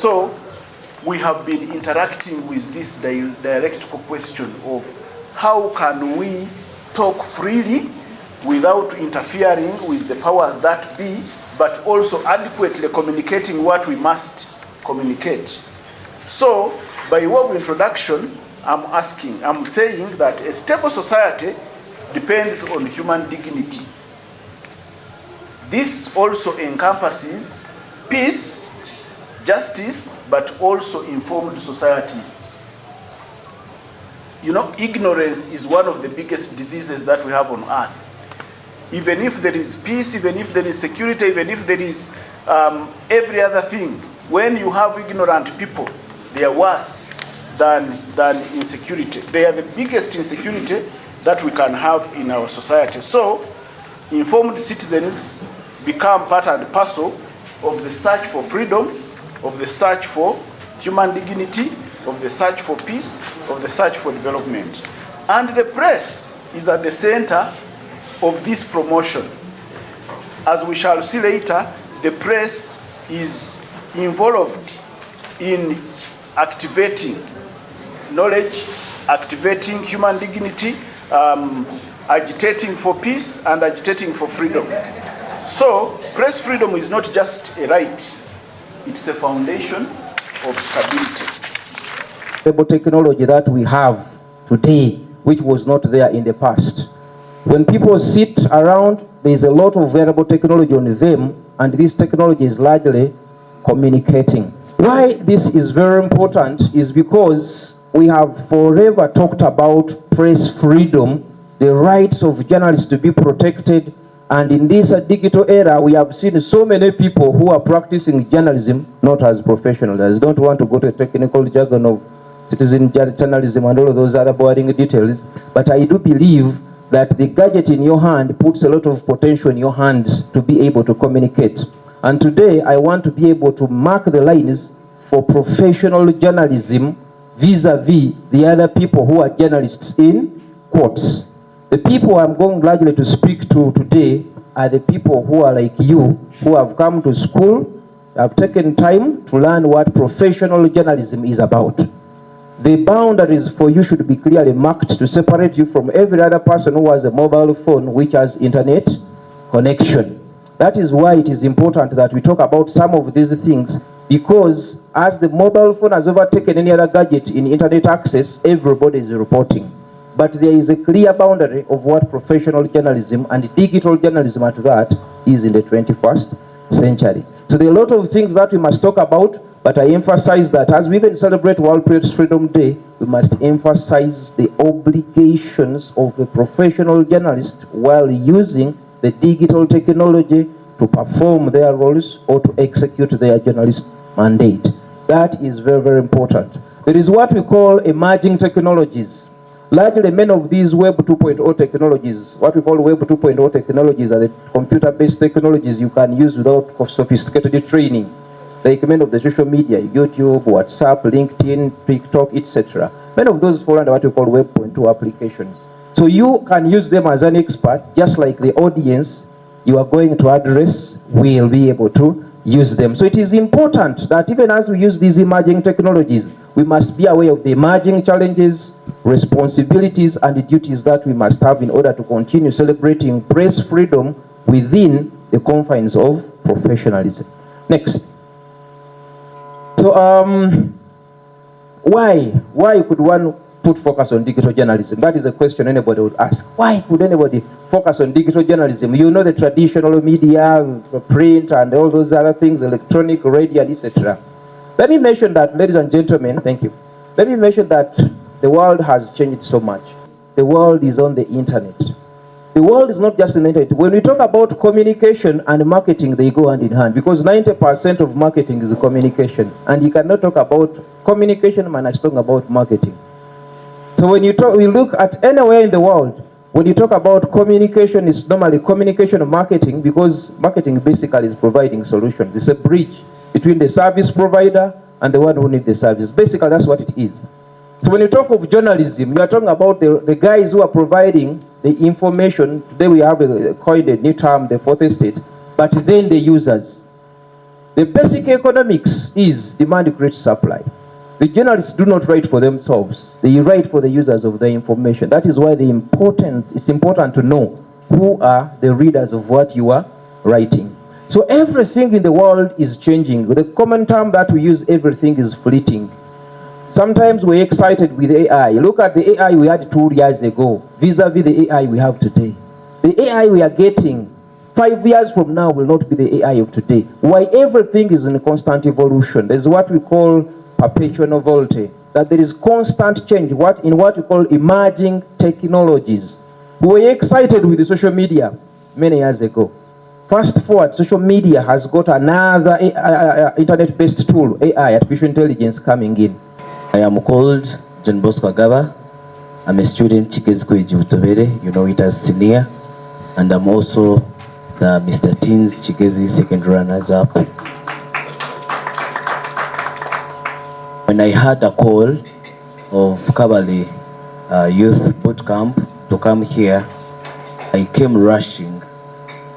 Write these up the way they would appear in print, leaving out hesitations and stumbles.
So we have been interacting with this dialectical question of how can we talk freely without interfering with the powers that be, but also adequately communicating what we must communicate. So by way of introduction, I'm saying that a stable society depends on human dignity. This also encompasses peace, justice, but also informed societies. You know, ignorance is one of the biggest diseases that we have on earth. Even if there is peace, even if there is security, even if there is every other thing, when you have ignorant people, they are worse than insecurity. They are the biggest insecurity that we can have in our society. So, informed citizens become part and parcel of the search for freedom, of the search for human dignity, of the search for peace, of the search for development. And the press is at the center of this promotion. As we shall see later, the press is involved in activating knowledge, activating human dignity, agitating for peace and agitating for freedom. So, press freedom is not just a right, it's a foundation of stability. The technology that we have today, which was not there in the past. When people sit around, there is a lot of variable technology on them, and this technology is largely communicating. Why this is very important is because we have forever talked about press freedom, the rights of journalists to be protected, and in this digital era, we have seen so many people who are practicing journalism not as professionals. Don't want to go to a technical jargon of citizen journalism and all of those other boring details, but I do believe that the gadget in your hand puts a lot of potential in your hands to be able to communicate. And today, I want to be able to mark the lines for professional journalism vis-a-vis the other people who are journalists in quotes. The people I'm going largely to speak to today are the people who are like you, who have come to school, have taken time to learn what professional journalism is about. The boundaries for you should be clearly marked to separate you from every other person who has a mobile phone which has internet connection. That is why it is important that we talk about some of these things, because as the mobile phone has overtaken any other gadget in internet access, everybody is reporting. But there is a clear boundary of what professional journalism and digital journalism at that is in the 21st century. So there are a lot of things that we must talk about, but I emphasize that as we even celebrate World Press Freedom Day, we must emphasize the obligations of a professional journalist while using the digital technology to perform their roles or to execute their journalist mandate. That is very, very important. There is what we call emerging technologies. Largely, many of these Web 2.0 technologies, what we call Web 2.0 technologies, are the computer-based technologies you can use without sophisticated training. Like many of the social media, YouTube, WhatsApp, LinkedIn, TikTok, etc. Many of those fall under what we call Web 2.0 applications. So you can use them as an expert, just like the audience you are going to address will be able to use them. So it is important that even as we use these emerging technologies, we must be aware of the emerging challenges, responsibilities, and duties that we must have in order to continue celebrating press freedom within the confines of professionalism. Next. So, why could one put focus on digital journalism? That is a question anybody would ask. Why could anybody focus on digital journalism? You know, the traditional media, print, and all those other things, electronic, radio, etc. Let me mention that, ladies and gentlemen, thank you. Let me mention that the world has changed so much. The world is on the internet. The world is not just on the internet. When we talk about communication and marketing, they go hand in hand, because 90% of marketing is communication. And you cannot talk about communication minus talking about marketing. So when you look at anywhere in the world, when you talk about communication, it's normally communication and marketing, because marketing basically is providing solutions. It's a bridge between the service provider and the one who needs the service. Basically, that's what it is. So when you talk of journalism, you are talking about the guys who are providing the information. Today we have coined a new term, the fourth estate, but then the users. The basic economics is demand creates supply. The journalists do not write for themselves. They write for the users of the information. That is why it's important to know who are the readers of what you are writing. So everything in the world is changing. The common term that we use, everything is fleeting. Sometimes we're excited with AI. Look at the AI we had 2 years ago, vis-a-vis the AI we have today. The AI we are getting 5 years from now will not be the AI of today. Why? Everything is in constant evolution. There's what we call perpetual novelty, that there is constant change in what we call emerging technologies. We were excited with the social media many years ago. Fast forward, social media has got another internet-based tool, AI, artificial intelligence, coming in. I am called John Bosco Agaba. I'm a student Kigezi, you know it as senior, and I'm also the Mr. Teens Kigezi second runners-up. When I had a call of Kabale Youth Boot Camp to come here, I came rushing.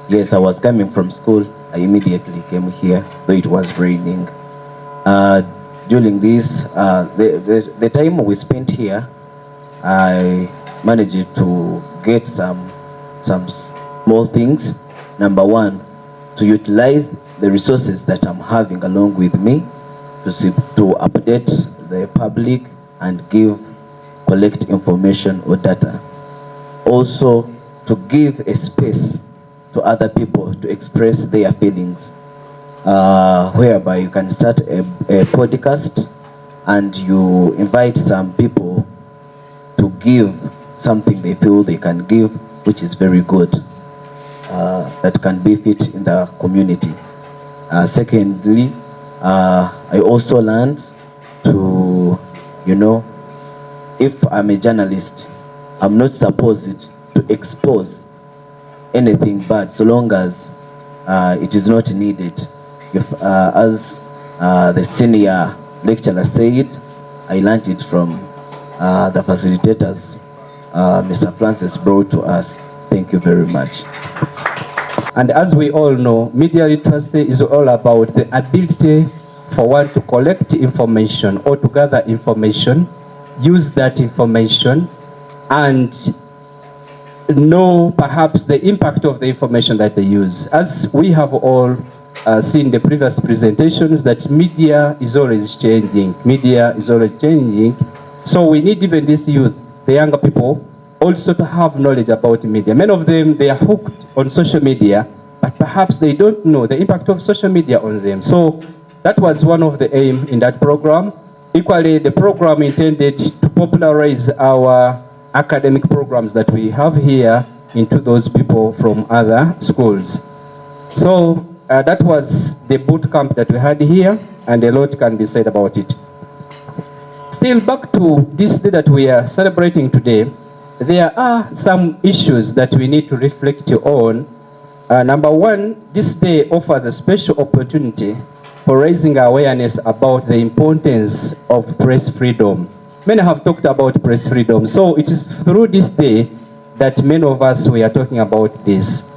Yes, I was coming from school. I immediately came here, though it was raining. During this, the time we spent here, I managed to get some small things. Number one, to utilize the resources that I'm having along with me to update the public and collect information or data. Also, to give a space to other people to express their feelings, whereby you can start a podcast and you invite some people to give something they feel they can give, which is very good, that can benefit in the community. Secondly, I also learned to, if I'm a journalist, I'm not supposed to expose anything bad so long as it is not needed. If, as the senior lecturer said, I learned it from the facilitators Mr. Francis brought to us. Thank you very much. And as we all know, media literacy is all about the ability for one to collect information or to gather information, use that information, and know perhaps the impact of the information that they use. As we have all seen the previous presentations, that media is always changing. Media is always changing. So we need even this youth, the younger people, also to have knowledge about media. Many of them, they are hooked on social media, but perhaps they don't know the impact of social media on them. So that was one of the aim in that program. Equally, the program intended to popularize our academic programs that we have here into those people from other schools. So that was the boot camp that we had here, and a lot can be said about it. Still, back to this day that we are celebrating today, there are some issues that we need to reflect on. Number one, this day offers a special opportunity for raising awareness about the importance of press freedom. Many have talked about press freedom, so it is through this day that many of us we are talking about this.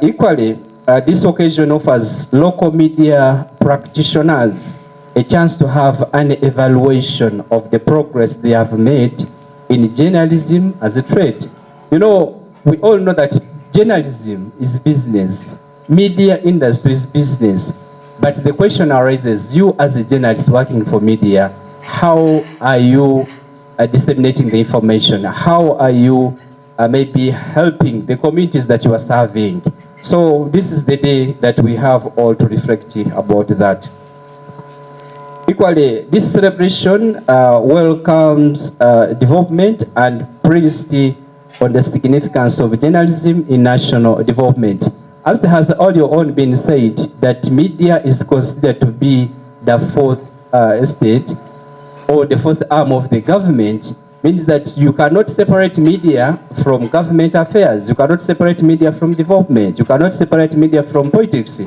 Equally, this occasion offers local media practitioners a chance to have an evaluation of the progress they have made in journalism as a trade. You know, we all know that journalism is business, media industry is business, but the question arises, you as a journalist working for media, how are you disseminating the information? How are you maybe helping the communities that you are serving? So this is the day that we have all to reflect about that. Equally, this celebration welcomes development and praised on the significance of journalism in national development. As there has earlier been said, that media is considered to be the fourth estate or the fourth arm of the government, means that you cannot separate media from government affairs. You cannot separate media from development. You cannot separate media from politics.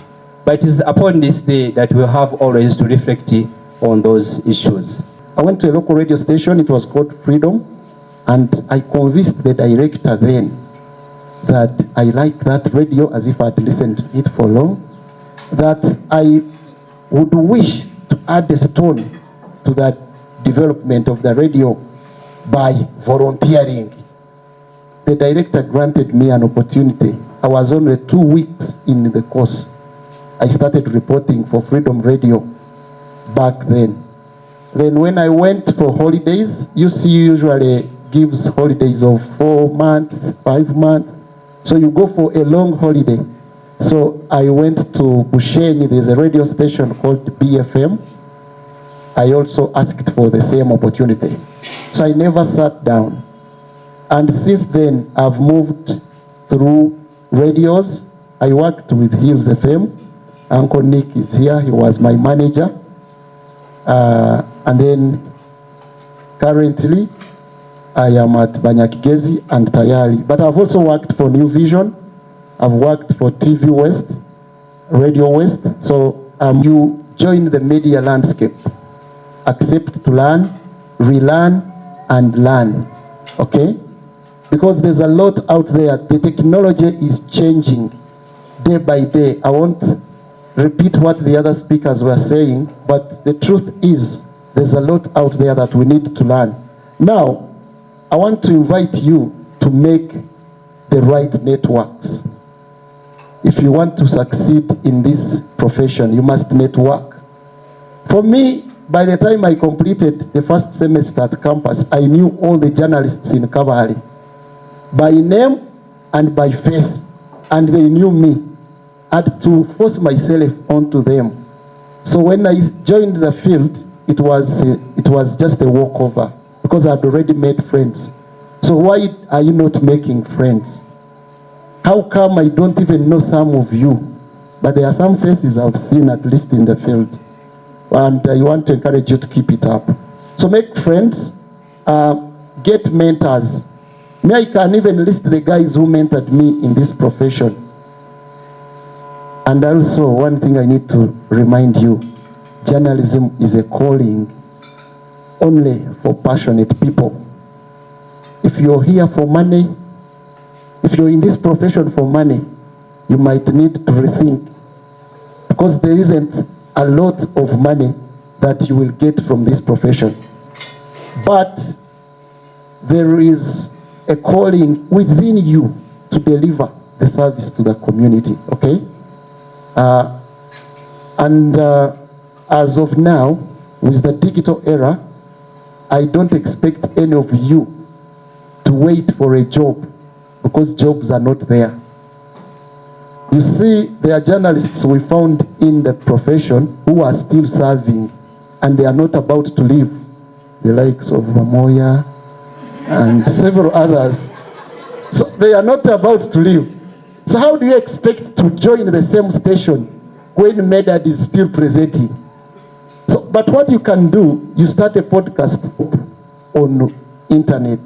But it is upon this day that we have always to reflect on those issues. I went to a local radio station, it was called Freedom, and I convinced the director then that I liked that radio as if I'd listened to it for long. that I would wish to add a stone to the development of the radio by volunteering. The director granted me an opportunity. I was only 2 weeks in the course. I started reporting for Freedom Radio back then. Then when I went for holidays, UCU usually gives holidays of 4 months, 5 months. So you go for a long holiday. So I went to Bushenyi. There's a radio station called BFM. I also asked for the same opportunity. So I never sat down. And since then, I've moved through radios. I worked with Hills FM. Uncle Nick is here. He was my manager. And then currently, I am at Kigezi and Tayari. But I've also worked for New Vision. I've worked for TV West, Radio West. So you join the media landscape. Accept to learn, relearn, and learn. Okay? Because there's a lot out there. The technology is changing day by day. I won't repeat what the other speakers were saying, but the truth is there's a lot out there that we need to learn. Now, I want to invite you to make the right networks. If you want to succeed in this profession, you must network. For me, by the time I completed the first semester at campus, I knew all the journalists in Kabale by name and by face, and they knew me. I had to force myself onto them. So when I joined the field, it was just a walkover because I had already made friends. So why are you not making friends? How come I don't even know some of you? But there are some faces I've seen, at least in the field. And I want to encourage you to keep it up. So make friends, get mentors. Me, I can even list the guys who mentored me in this profession. And also, one thing I need to remind you, journalism is a calling only for passionate people. If you're here for money, if you're in this profession for money, you might need to rethink, because there isn't a lot of money that you will get from this profession. But there is a calling within you to deliver the service to the community, okay? As of now, with the digital era, I don't expect any of you to wait for a job, because jobs are not there. You see, there are journalists we found in the profession who are still serving, and they are not about to leave. The likes of Mamoya and several others. So they are not about to leave. So how do you expect to join the same station when Medad is still presenting? So, but what you can do, you start a podcast on internet.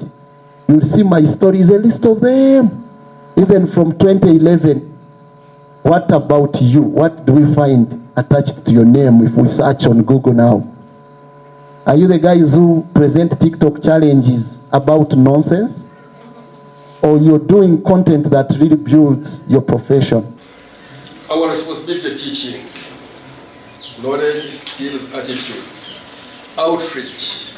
You'll see my stories, a list of them, even from 2011. What about you? What do we find attached to your name if we search on Google now? Are you the guys who present TikTok challenges about nonsense? Or you're doing content that really builds your profession? Our responsibility teaching, knowledge, skills, attitudes, outreach.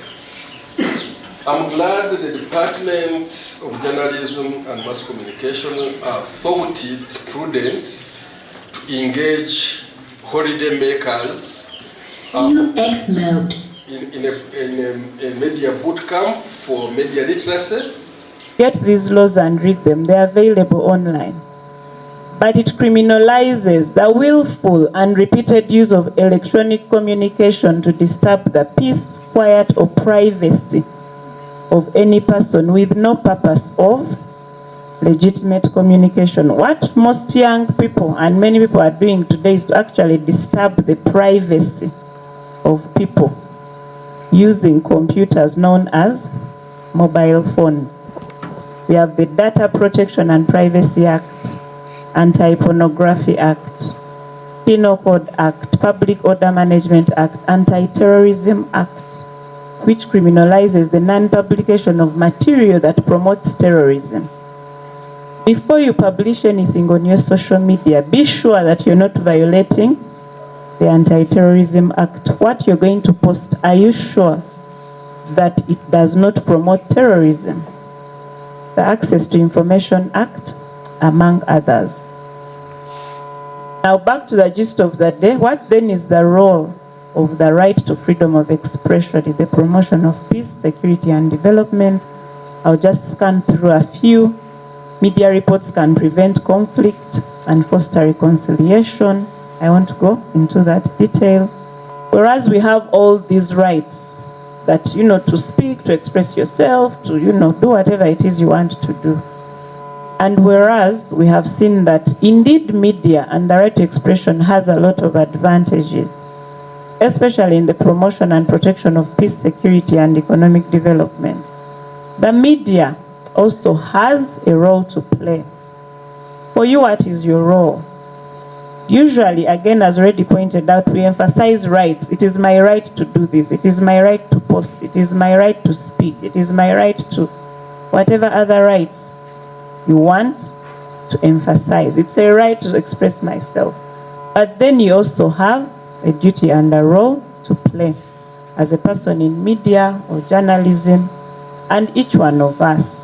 I'm glad the Department of Journalism and Mass Communication thought it prudent to engage holiday makers UX mode. In a media boot camp for media literacy. Get these laws and read them. They are available online. But it criminalizes the willful and repeated use of electronic communication to disturb the peace, quiet, or privacy of any person with no purpose of legitimate communication. What most young people and many people are doing today is to actually disturb the privacy of people using computers known as mobile phones. We have the Data Protection and Privacy Act, Anti-Pornography Act, Penal Code Act, Public Order Management Act, Anti-Terrorism Act, which criminalizes the non-publication of material that promotes terrorism. Before you publish anything on your social media, be sure that you're not violating the Anti-Terrorism Act. What you're going to post, are you sure that it does not promote terrorism? The Access to Information Act, among others. Now back to the gist of the day. What then is the role of the right to freedom of expression in the promotion of peace, security, and development? I'll just scan through a few. Media reports can prevent conflict and foster reconciliation. I won't go into that detail. Whereas we have all these rights that, to speak, to express yourself, to, do whatever it is you want to do. And whereas we have seen that indeed media and the right to expression has a lot of advantages, especially in the promotion and protection of peace, security, and economic development, the media also has a role to play. For you, what is your role? Usually, again, as already pointed out, we emphasize rights. It is my right to do this. It is my right to post. It is my right to speak. It is my right to whatever other rights you want to emphasize. It's a right to express myself. But then you also have a duty and a role to play as a person in media or journalism, and each one of us.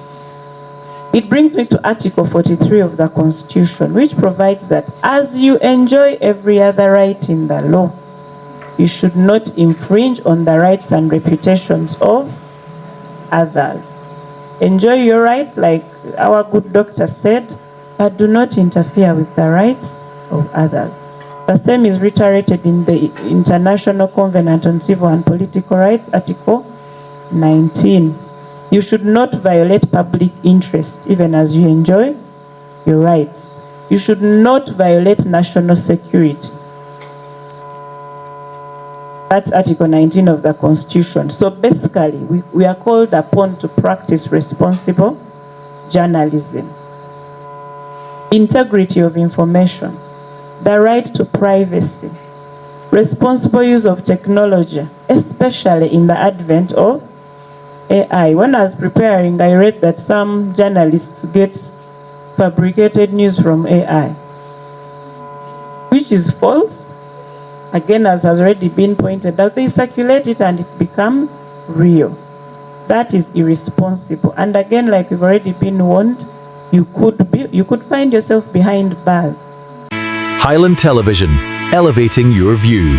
It brings me to Article 43 of the Constitution, which provides that as you enjoy every other right in the law, you should not infringe on the rights and reputations of others. Enjoy your rights, like our good doctor said, but do not interfere with the rights of others. The same is reiterated in the International Covenant on Civil and Political Rights, Article 19. You should not violate public interest even as you enjoy your rights. You should not violate national security. That's Article 19 of the Constitution. So basically, we are called upon to practice responsible journalism. Integrity of information, the right to privacy, responsible use of technology, especially in the advent of AI. When I was preparing, I read that some journalists get fabricated news from AI, which is false. Again, as has already been pointed out, they circulate it and it becomes real. That is irresponsible. And again, like we've already been warned, you could find yourself behind bars. Highland Television, elevating your view.